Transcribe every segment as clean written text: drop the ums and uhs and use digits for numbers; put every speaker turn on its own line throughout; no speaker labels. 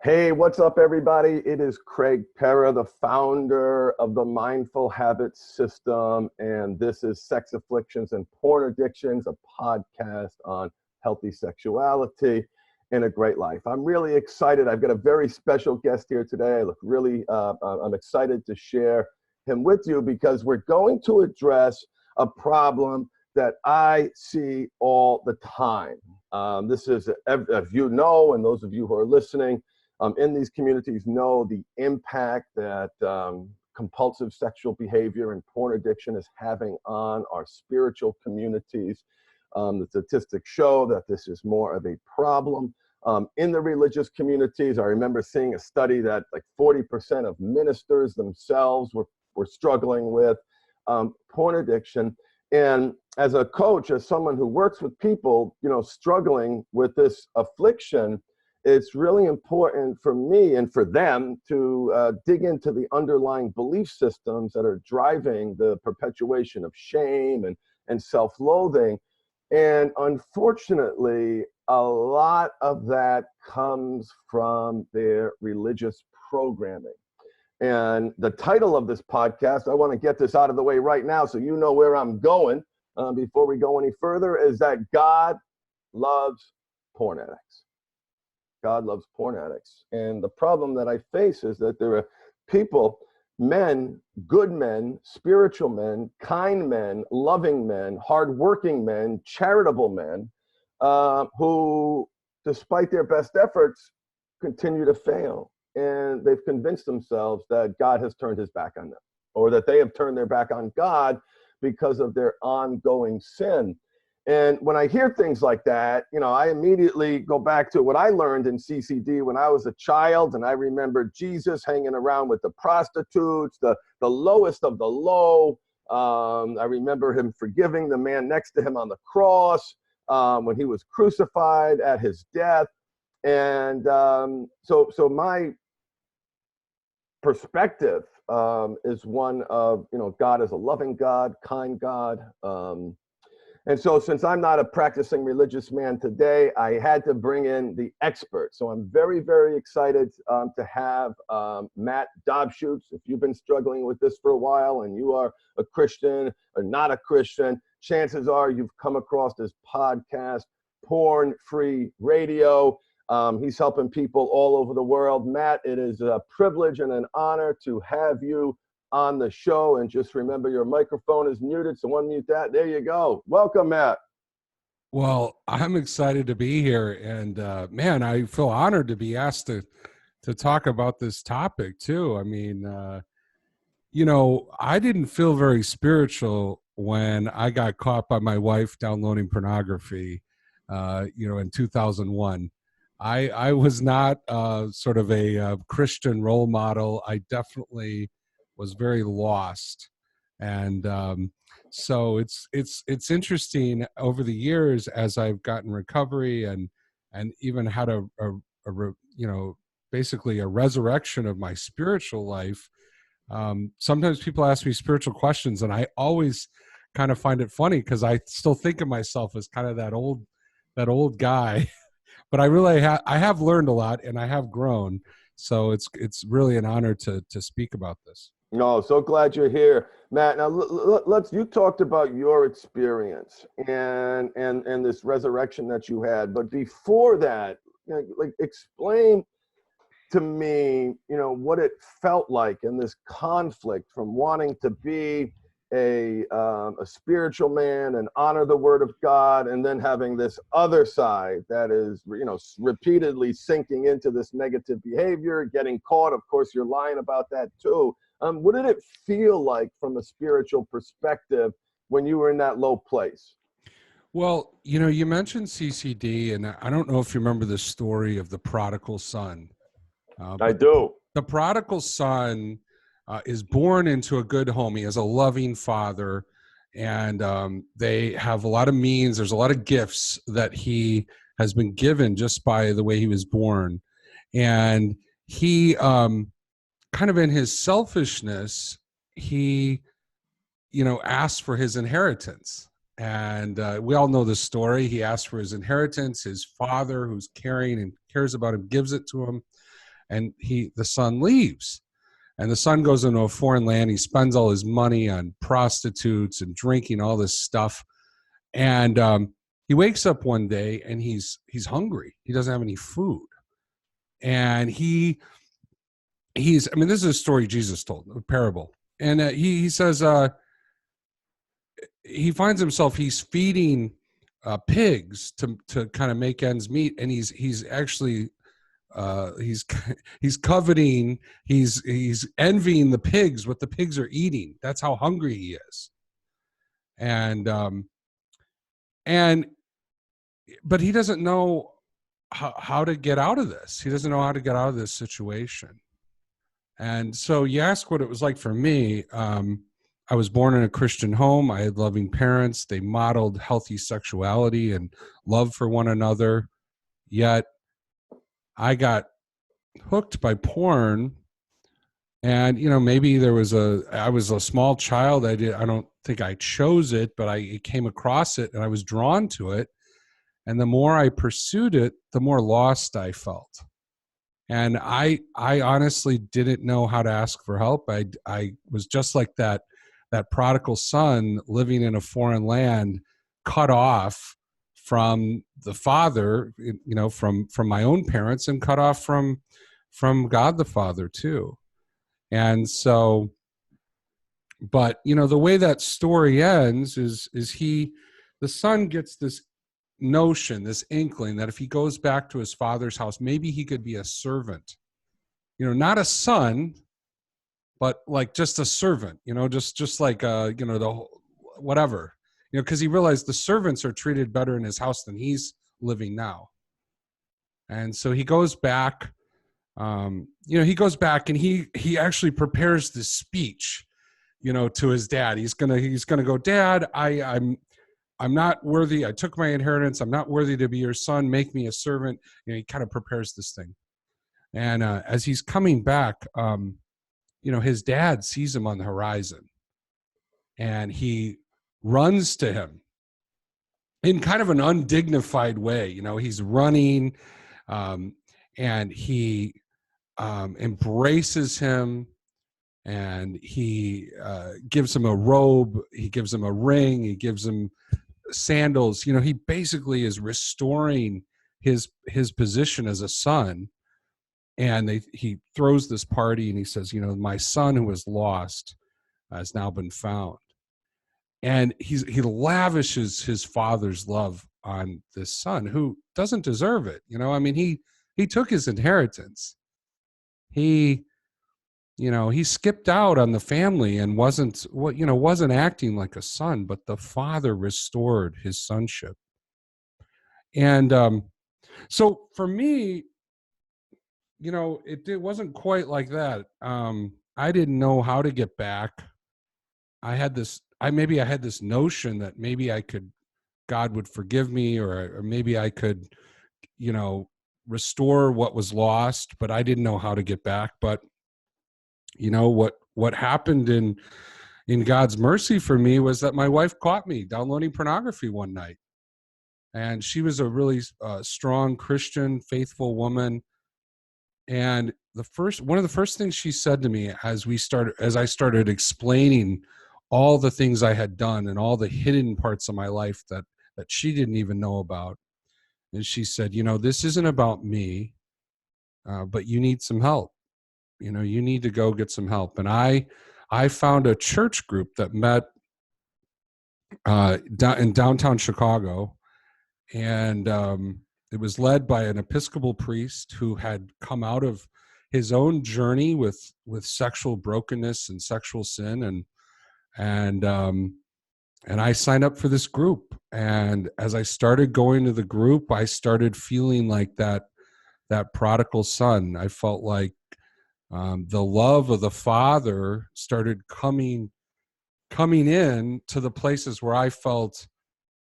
Hey, what's up, everybody? It is Craig Pera, the founder of the Mindful Habits System, and this is Sex Afflictions and Porn Addictions, a podcast on healthy sexuality and a great life. I'm really excited. I've got a very special guest here today. I'm excited to share him with you because we're going to address a problem that I see all the time. This is, as you know, and those of you who are listening, in these communities know the impact that compulsive sexual behavior and porn addiction is having on our spiritual communities. The statistics show that this is more of a problem in the religious communities. I remember seeing a study that like 40% of ministers themselves were struggling with porn addiction. And as a coach, as someone who works with people, struggling with this affliction, it's really important for me and for them to dig into the underlying belief systems that are driving the perpetuation of shame and self-loathing. And unfortunately, a lot of that comes from their religious programming. And the title of this podcast, I want to get this out of the way right now so you know where I'm going before we go any further, is that God loves porn addicts. God loves porn addicts. And the problem that I face is that there are people, men, good men, spiritual men, kind men, loving men, hardworking men, charitable men, who, despite their best efforts, continue to fail. And they've convinced themselves that God has turned his back on them, or that they have turned their back on God because of their ongoing sin. And when I hear things like that, I immediately go back to what I learned in CCD when I was a child. And I remember Jesus hanging around with the prostitutes, the lowest of the low. I remember him forgiving the man next to him on the cross when he was crucified at his death. And so my perspective is one of, God is a loving God, kind God. And so since I'm not a practicing religious man today, I had to bring in the expert. So I'm very, very excited to have Matt Dobschuetz. If you've been struggling with this for a while and you are a Christian or not a Christian, chances are you've come across this podcast, Porn Free Radio. He's helping people all over the world. Matt, it is a privilege and an honor to have you on the show. And just remember, your microphone is muted, so unmute that. There you go. Welcome, Matt.
Well, I'm excited to be here, and man, I feel honored to be asked to talk about this topic too. I mean, I didn't feel very spiritual when I got caught by my wife downloading pornography, in 2001. I was not sort of a Christian role model. I definitely was very lost, and so it's interesting over the years as I've gotten recovery and even had a basically a resurrection of my spiritual life. Sometimes people ask me spiritual questions, and I always kind of find it funny because I still think of myself as kind of that old guy. But I really have learned a lot, and I have grown. So it's really an honor to speak about this.
No, so glad you're here, Matt. Now you talked about your experience and this resurrection that you had, but before that, explain to me, what it felt like in this conflict from wanting to be a spiritual man and honor the word of God, and then having this other side that is, repeatedly sinking into this negative behavior, getting caught. Of course, you're lying about that too. What did it feel like from a spiritual perspective when you were in that low place?
Well, you mentioned CCD, and I don't know if you remember the story of the prodigal son.
I do.
The prodigal son is born into a good home. He has a loving father, and they have a lot of means. There's a lot of gifts that he has been given just by the way he was born. And he, kind of in his selfishness, he, asked for his inheritance. And we all know the story. He asked for his inheritance. His father, who's caring and cares about him, gives it to him. And the son leaves. And the son goes into a foreign land. He spends all his money on prostitutes and drinking all this stuff. And he wakes up one day and he's hungry. He doesn't have any food. And he's, I mean, this is a story Jesus told, a parable. And he says, he finds himself, he's feeding pigs to kind of make ends meet. And he's actually, he's coveting, he's envying the pigs, what the pigs are eating. That's how hungry he is. But he doesn't know how to get out of this. He doesn't know how to get out of this situation. And so you ask what it was like for me. I was born in a Christian home. I had loving parents. They modeled healthy sexuality and love for one another. Yet I got hooked by porn. And, maybe I was a small child. I don't think I chose it, but I came across it and I was drawn to it. And the more I pursued it, the more lost I felt. And I honestly didn't know how to ask for help. I was just like that prodigal son living in a foreign land, cut off from the father, from my own parents, and cut off from God the Father too. And so, but the way that story ends is the son gets this notion, this inkling that if he goes back to his father's house, maybe he could be a servant, not a son, but like just a servant, just like, the whatever, because he realized the servants are treated better in his house than he's living now. And so he goes back, he goes back and he actually prepares this speech, to his dad. He's gonna go, Dad, I'm not worthy. I took my inheritance. I'm not worthy to be your son. Make me a servant. He kind of prepares this thing. And as he's coming back, his dad sees him on the horizon. And he runs to him in kind of an undignified way. He's running, and he embraces him. And he gives him a robe. He gives him a ring. He gives him sandals. He basically is restoring his position as a son. And he throws this party and he says, my son who was lost has now been found. And he lavishes his father's love on this son who doesn't deserve it. He took his inheritance. He skipped out on the family and wasn't acting like a son, but the father restored his sonship. And so for me, it wasn't quite like that. I didn't know how to get back. I had this notion that maybe God would forgive me, or maybe I could, restore what was lost, but I didn't know how to get back. But what happened in God's mercy for me was that my wife caught me downloading pornography one night. And she was a really strong Christian, faithful woman. And one of the first things she said to me as I started explaining all the things I had done and all the hidden parts of my life that she didn't even know about. And she said, this isn't about me, but you need some help. You need to go get some help. And I found a church group that met in downtown Chicago. And it was led by an Episcopal priest who had come out of his own journey with sexual brokenness and sexual sin. And I signed up for this group. And as I started going to the group, I started feeling like that prodigal son. I felt like the love of the Father started coming in to the places where I felt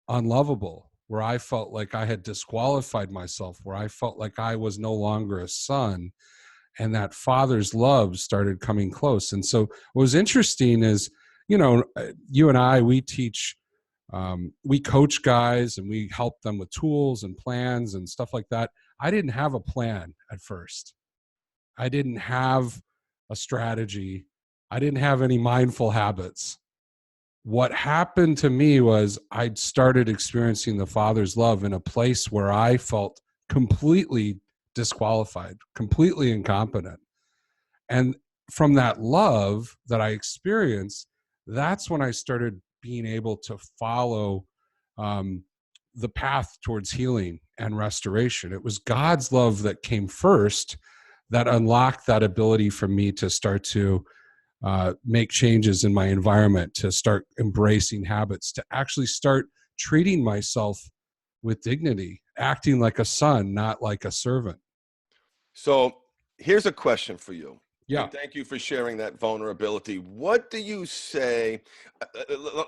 unlovable, where I felt like I had disqualified myself, where I felt like I was no longer a son, and that Father's love started coming close. And so what was interesting is, you and I, we teach, we coach guys and we help them with tools and plans and stuff like that. I didn't have a plan at first. I didn't have a strategy. I didn't have any mindful habits. What happened to me was I'd started experiencing the Father's love in a place where I felt completely disqualified, completely incompetent. And from that love that I experienced, that's when I started being able to follow the path towards healing and restoration. It was God's love that came first that unlocked that ability for me to start to make changes in my environment, to start embracing habits, to actually start treating myself with dignity, acting like a son, not like a servant.
So here's a question for you.
Yeah.
And thank you for sharing that vulnerability. What do you say?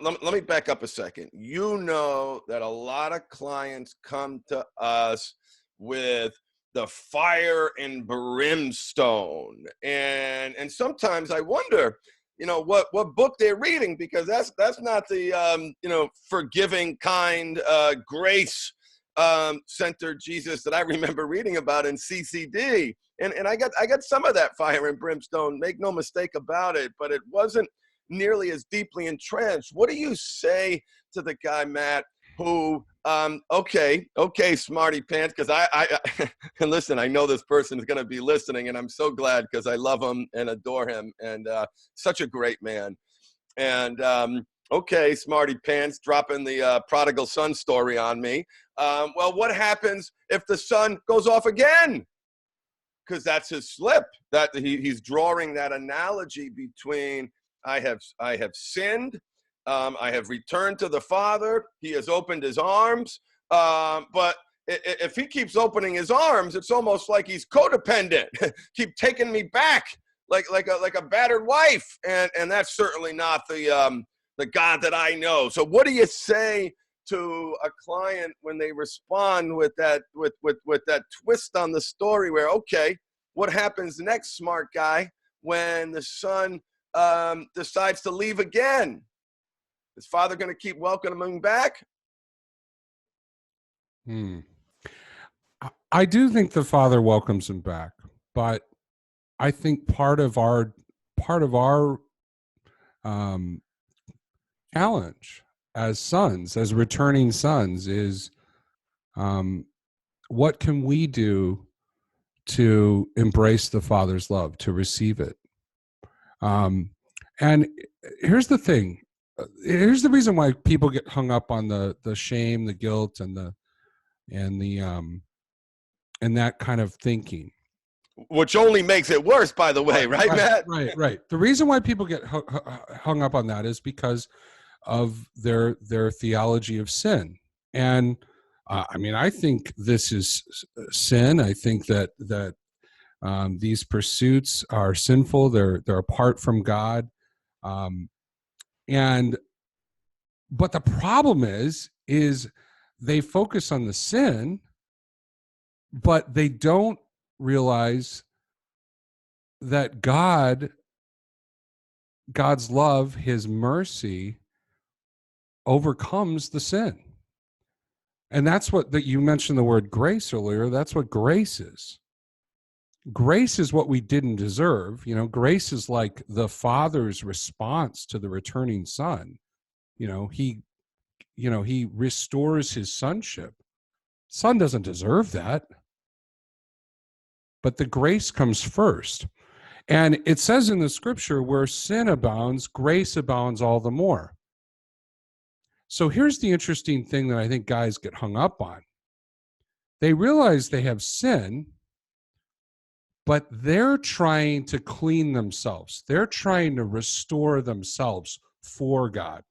Let me back up a second. You know that a lot of clients come to us with the fire and brimstone, and sometimes I wonder, what book they're reading, because that's not the forgiving, kind, grace centered Jesus that I remember reading about in CCD. And I got some of that fire and brimstone, make no mistake about it, but it wasn't nearly as deeply entrenched. What do you say to the guy, Matt, who, okay, smarty pants, because I and listen, I know this person is going to be listening, and I'm so glad, because I love him and adore him, and such a great man. And okay, smarty pants, dropping the prodigal son story on me. Well, what happens if the son goes off again? Because that's his slip. That he's drawing that analogy between I have sinned, I have returned to the Father. He has opened his arms, but if he keeps opening his arms, it's almost like he's codependent. Keep taking me back like a battered wife, and that's certainly not the God that I know. So what do you say to a client when they respond with that with that twist on the story, where, okay, what happens next, smart guy, when the son decides to leave again? Is Father going to keep welcoming him back?
I do think the Father welcomes him back, but I think part of our um, challenge as sons, as returning sons, is what can we do to embrace the Father's love, to receive it? And here's the thing. Here's the reason why people get hung up on the shame, the guilt, and that kind of thinking.
Which only makes it worse, by the way, right, Matt?
Right. The reason why people get hung up on that is because of their theology of sin. And I mean, I think this is sin. I think that these pursuits are sinful. They're apart from God. But the problem is they focus on the sin, but they don't realize that God's love, his mercy, overcomes the sin. And that's what that you mentioned the word grace earlier. That's what grace is. Grace is what we didn't deserve. Grace is like the Father's response to the returning son. He restores his sonship. Son doesn't deserve that. But the grace comes first. And it says in the scripture, where sin abounds, grace abounds all the more. So here's the interesting thing that I think guys get hung up on. They realize they have sin, but they're trying to clean themselves. They're trying to restore themselves for God.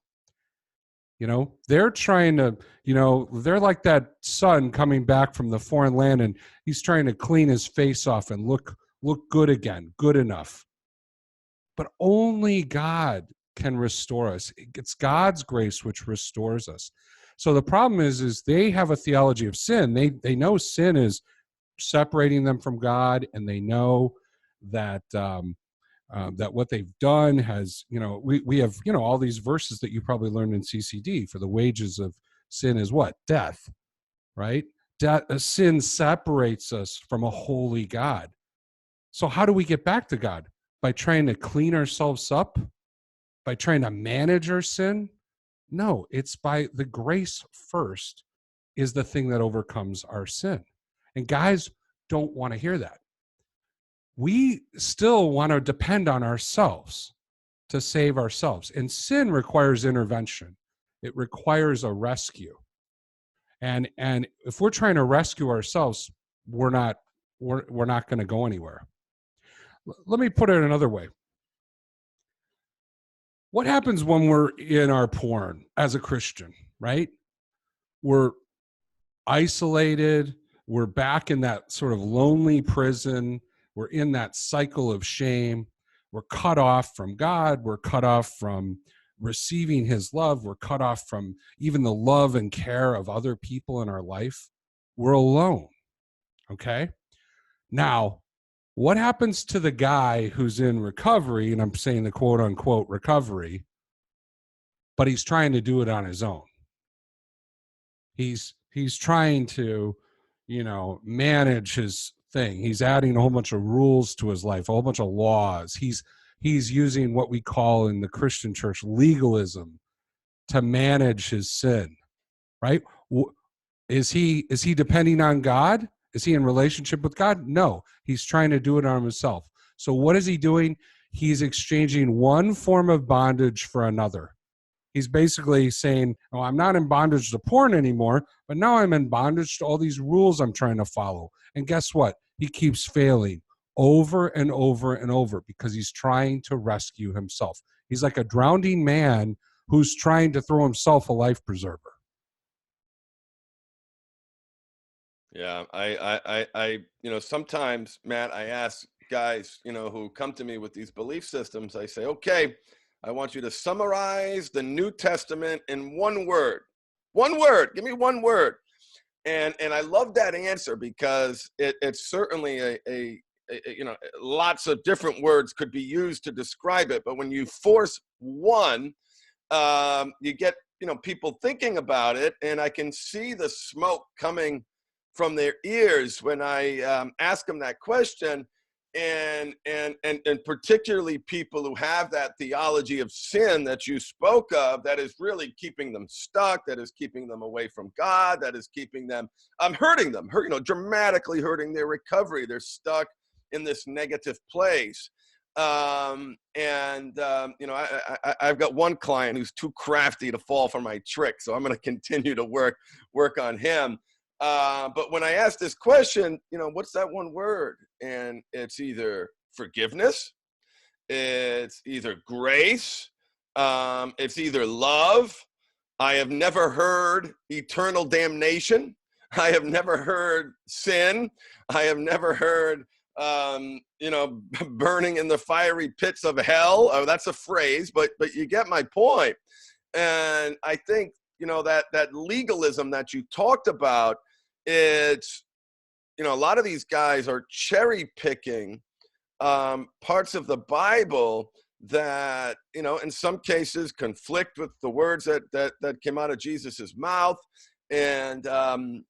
They're trying to, they're like that son coming back from the foreign land, and he's trying to clean his face off and look good again, good enough. But only God can restore us. It's God's grace which restores us. So the problem is they have a theology of sin. They know sin is separating them from God, and they know that that what they've done has, we have, all these verses that you probably learned in CCD. For the wages of sin is what? Death, right? Sin separates us from a holy God. So how do we get back to God? By trying to clean ourselves up? By trying to manage our sin? No, it's by the grace first is the thing that overcomes our sin. And guys don't want to hear that. We still want to depend on ourselves to save ourselves. And sin requires intervention. It requires a rescue. And if we're trying to rescue ourselves, we're not going to go anywhere. Let me put it another way. What happens when we're in our porn as a Christian, right? We're isolated. We're back in that sort of lonely prison. We're in that cycle of shame. We're cut off from God. We're cut off from receiving his love. We're cut off from even the love and care of other people in our life. We're alone. Okay? Now, what happens to the guy who's in recovery, and I'm saying the quote unquote recovery, but he's trying to do it on his own? He's trying to, manage his thing. He's adding a whole bunch of rules to his life, a whole bunch of laws. He's using what we call in the Christian church legalism to manage his sin, right? Is he depending on God? Is he in relationship with God? No, he's trying to do it on himself. So what is he doing? He's exchanging one form of bondage for another. He's basically saying, oh, I'm not in bondage to porn anymore, but now I'm in bondage to all these rules I'm trying to follow. And guess what? He keeps failing over and over and over because he's trying to rescue himself. He's like a drowning man who's trying to throw himself a life preserver.
Yeah, I sometimes, Matt, I ask guys, who come to me with these belief systems, I say, okay, I want you to summarize the New Testament in one word. One word. Give me one word. And I love that answer because it's certainly a lots of different words could be used to describe it. But when you force one, you get, people thinking about it. And I can see the smoke coming from their ears when I ask them that question. And particularly people who have that theology of sin that you spoke of, that is really keeping them stuck, that is keeping them away from God, that is keeping them, hurting them, dramatically hurting their recovery. They're stuck in this negative place. I've got one client who's too crafty to fall for my trick, so I'm going to continue to work on him. But when I ask this question, what's that one word? And it's either forgiveness, it's either grace, it's either love. I have never heard eternal damnation. I have never heard sin. I have never heard, burning in the fiery pits of hell. Oh, that's a phrase, but you get my point. And I think, that legalism that you talked about, it's, a lot of these guys are cherry picking parts of the Bible that, in some cases conflict with the words that came out of Jesus's mouth. And and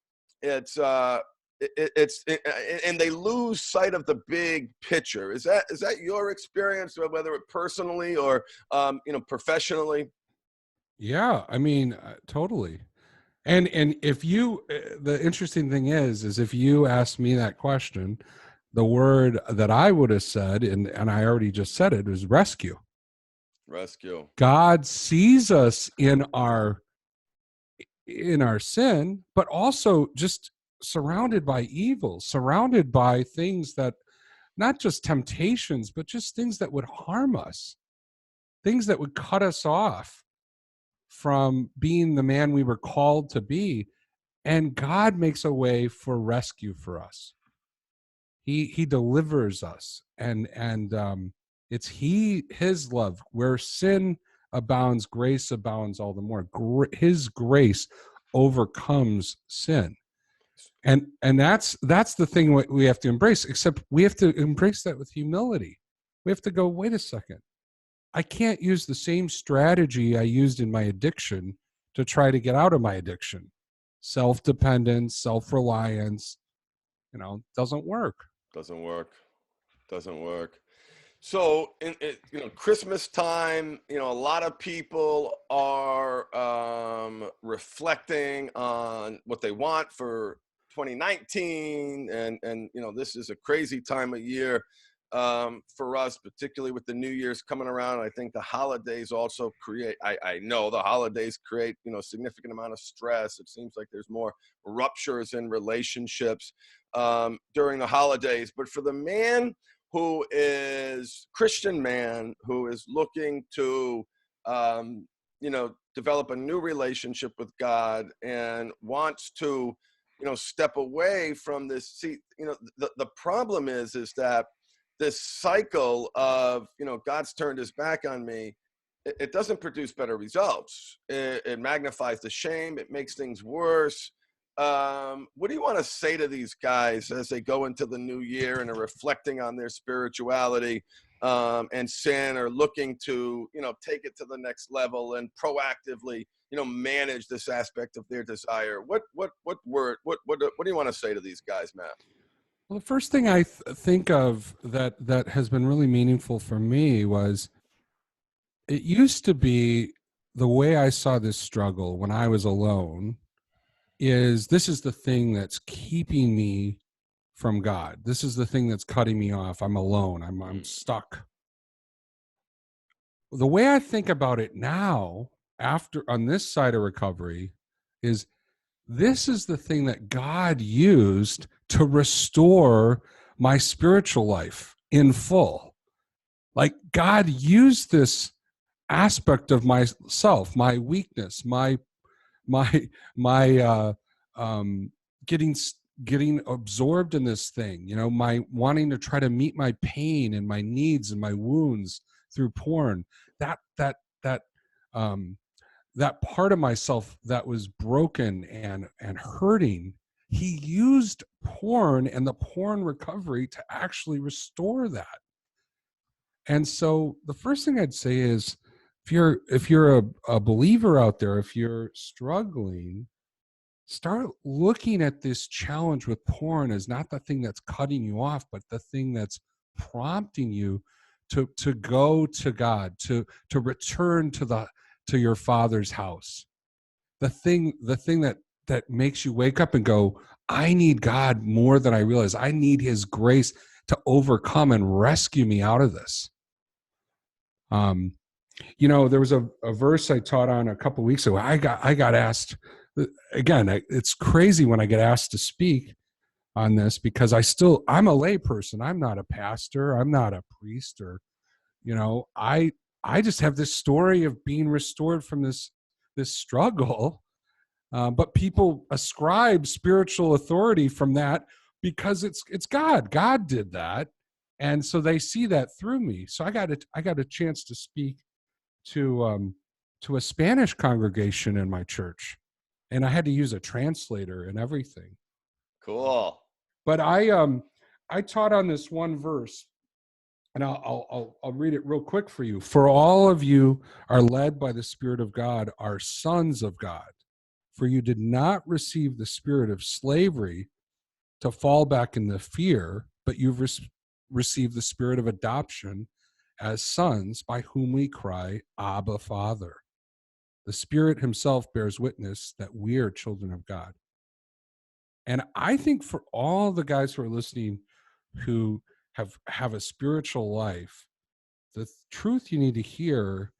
they lose sight of the big picture. Is that your experience, whether it personally or, professionally?
Yeah, I mean, totally. And if you, the interesting thing is if you asked me that question, the word that I would have said, and I already just said it, is rescue.
Rescue.
God sees us in our sin, but also just surrounded by evil, surrounded by things that, not just temptations, but just things that would harm us, things that would cut us off from being the man we were called to be. And God makes a way for rescue for us. He delivers us, and it's his love. Where sin abounds, grace abounds all the more. His grace overcomes sin, and that's the thing we have to embrace. Except we have to embrace that with humility. We have to go, wait a second, I can't use the same strategy I used in my addiction to try to get out of my addiction. Self-dependence, self-reliance, doesn't work.
Doesn't work. Doesn't work. So, Christmas time, a lot of people are reflecting on what they want for 2019, and this is a crazy time of year for us, particularly with the New Year's coming around. I think the holidays also create. I know the holidays create a significant amount of stress. It seems like there's more ruptures in relationships during the holidays. But for the man who is Christian man who is looking to, develop a new relationship with God and wants to, step away from this. See, the problem is that this cycle of, God's turned his back on me, it doesn't produce better results. It magnifies the shame. It makes things worse. What do you want to say to these guys as they go into the new year and are reflecting on their spirituality and sin, or looking to, take it to the next level and proactively, manage this aspect of their desire? What do you want to say to these guys, Matt?
Well, the first thing I think of that has been really meaningful for me was, it used to be the way I saw this struggle when I was alone is, this is the thing that's keeping me from God. This is the thing that's cutting me off. I'm alone. I'm stuck. The way I think about it now, after on this side of recovery, is this is the thing that God used to restore my spiritual life in full. Like, God used this aspect of myself, my weakness, my getting absorbed in this thing, my wanting to try to meet my pain and my needs and my wounds through porn, that part of myself that was broken and hurting. He used porn and the porn recovery to actually restore that. And so the first thing I'd say is, if you're a believer out there, if you're struggling, start looking at this challenge with porn as not the thing that's cutting you off, but the thing that's prompting you to go to God, to return to your Father's house. The thing that makes you wake up and go, I need God more than I realize. I need his grace to overcome and rescue me out of this. There was a verse I taught on a couple of weeks ago. I got asked again. It's crazy when I get asked to speak on this, because I'm a lay person. I'm not a pastor. I'm not a priest, or I just have this story of being restored from this struggle. But people ascribe spiritual authority from that because it's God. God did that, and so they see that through me. So I got a chance to speak to a Spanish congregation in my church, and I had to use a translator and everything.
Cool.
But I taught on this one verse, and I'll read it real quick for you. For all of you are led by the Spirit of God, are sons of God. For you did not receive the spirit of slavery to fall back into fear, but you've received the spirit of adoption as sons, by whom we cry, Abba, Father. The Spirit himself bears witness that we are children of God. And I think for all the guys who are listening who have a spiritual life, the truth you need to hear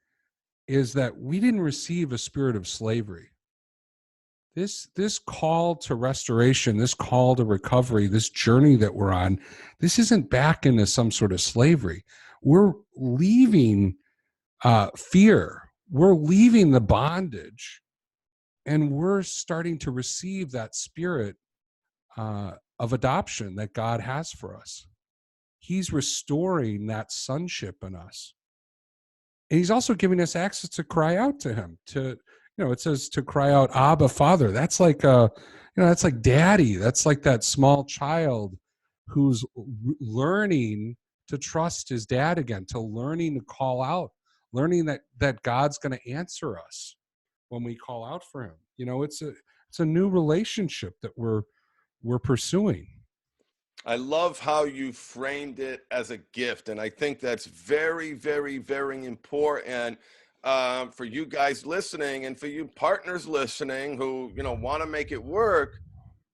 is that we didn't receive a spirit of slavery. This call to restoration, this call to recovery, this journey that we're on, this isn't back into some sort of slavery. We're leaving fear. We're leaving the bondage, and we're starting to receive that spirit of adoption that God has for us. He's restoring that sonship in us. And he's also giving us access to cry out to him, it says to cry out, Abba, Father. That's like that's like daddy. That's like that small child who's learning to trust his dad again, to learning to call out, learning that God's going to answer us when we call out for him. It's a new relationship that we're pursuing.
I love how you framed it as a gift, and I think that's very, very, very important for you guys listening, and for you partners listening who want to make it work.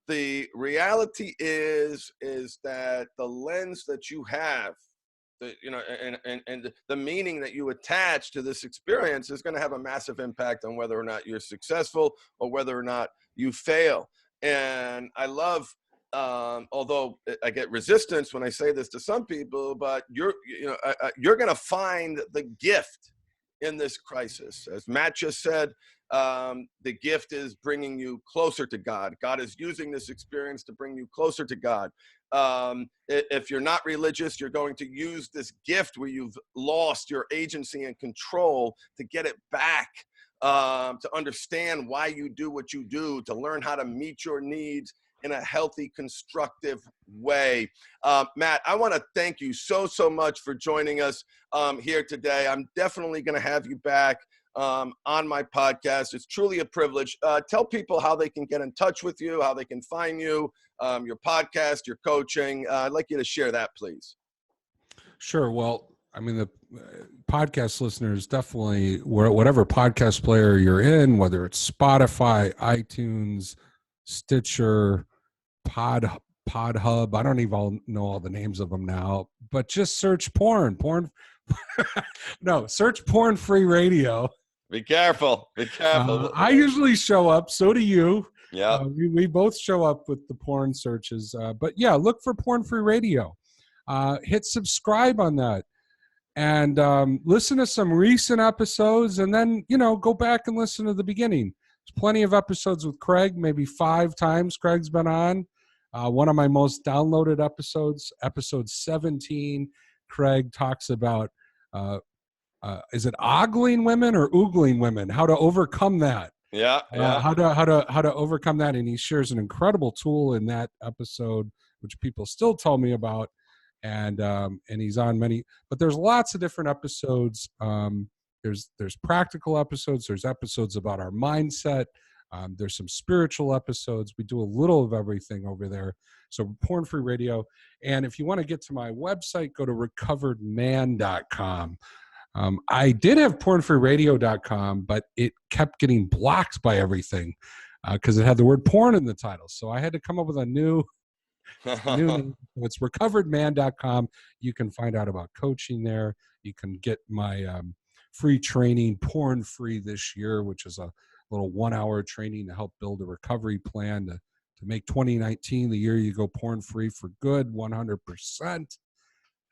The reality is that the lens that you have, and the meaning that you attach to this experience is going to have a massive impact on whether or not you're successful or whether or not you fail. And I love, although I get resistance when I say this to some people, but you're going to find the gift in this crisis. As Matt just said, the gift is bringing you closer to God. God is using this experience to bring you closer to God. If you're not religious, you're going to use this gift where you've lost your agency and control to get it back, to understand why you do what you do, to learn how to meet your needs in a healthy, constructive way. Matt, I want to thank you so much for joining us here today. I'm definitely going to have you back on my podcast. It's truly a privilege. Tell people how they can get in touch with you, how they can find you, your podcast, your coaching. I'd like you to share that, please.
Sure. Well, I mean, the podcast listeners definitely, whatever podcast player you're in, whether it's Spotify, iTunes, Stitcher, Podhub. I don't even know all the names of them now, but just search porn. No, search Porn Free Radio.
Be careful. Be careful.
I usually show up. So do you.
Yeah.
We both show up with the porn searches. But yeah, look for Porn Free Radio. Hit subscribe on that. And listen to some recent episodes, and then, go back and listen to the beginning. There's plenty of episodes with Craig, maybe 5 times Craig's been on. One of my most downloaded episodes, episode 17, Craig talks about, is it ogling women or oogling women? How to overcome that.
Yeah.
How to overcome that. And he shares an incredible tool in that episode, which people still tell me about. And he's on many, but there's lots of different episodes. There's practical episodes. There's episodes about our mindset. There's some spiritual episodes. We do a little of everything over there. So Porn Free Radio. And if you want to get to my website, go to recoveredman.com. I did have pornfreeradio.com, but it kept getting blocked by everything because it had the word porn in the title. So I had to come up with a new name. It's recoveredman.com. You can find out about coaching there. You can get my free training, Porn Free this year, which is a little 1-hour training to help build a recovery plan to make 2019 the year you go porn free for good, 100%.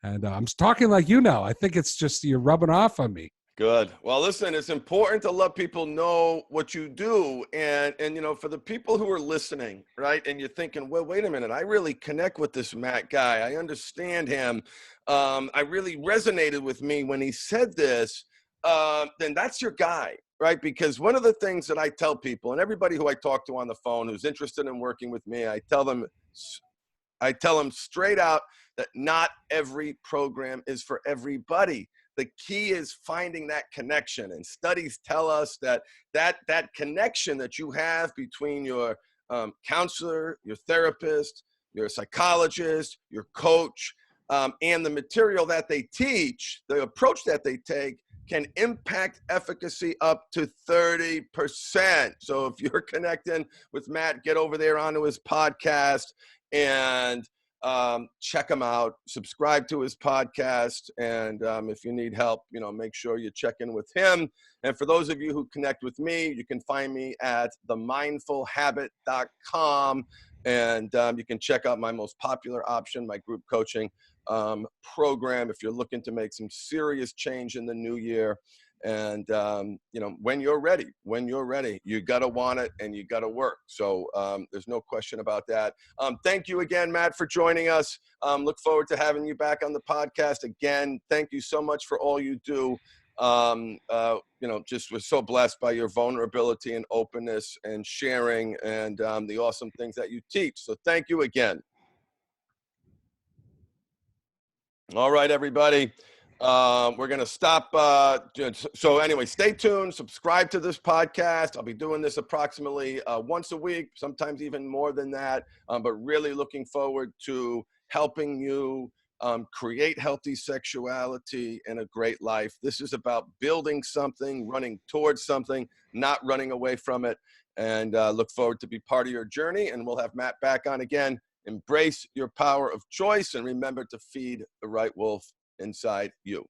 And I'm talking like you now. I think it's just you're rubbing off on me.
Good. Well, listen, it's important to let people know what you do. And for the people who are listening, right, and you're thinking, well, wait a minute, I really connect with this Matt guy. I understand him. I really resonated with me when he said this. Then that's your guy, right? Because one of the things that I tell people, and everybody who I talk to on the phone who's interested in working with me, I tell them straight out that not every program is for everybody. The key is finding that connection. And studies tell us that connection that you have between your counselor, your therapist, your psychologist, your coach, and the material that they teach, the approach that they take, can impact efficacy up to 30%. So if you're connecting with Matt, get over there onto his podcast and check him out, subscribe to his podcast. And if you need help, make sure you check in with him. And for those of you who connect with me, you can find me at themindfulhabit.com. And you can check out my most popular option, my group coaching program, if you're looking to make some serious change in the new year. And, when you're ready, you got to want it and you got to work. So there's no question about that. Thank you again, Matt, for joining us. Look forward to having you back on the podcast again. Thank you so much for all you do. Just was so blessed by your vulnerability and openness and sharing and the awesome things that you teach. So thank you again. All right, everybody. We're going to stop. So anyway, stay tuned. Subscribe to this podcast. I'll be doing this approximately once a week, sometimes even more than that. But really looking forward to helping you create healthy sexuality and a great life. This is about building something, running towards something, not running away from it. And look forward to be part of your journey. And we'll have Matt back on again. Embrace your power of choice and remember to feed the right wolf inside you.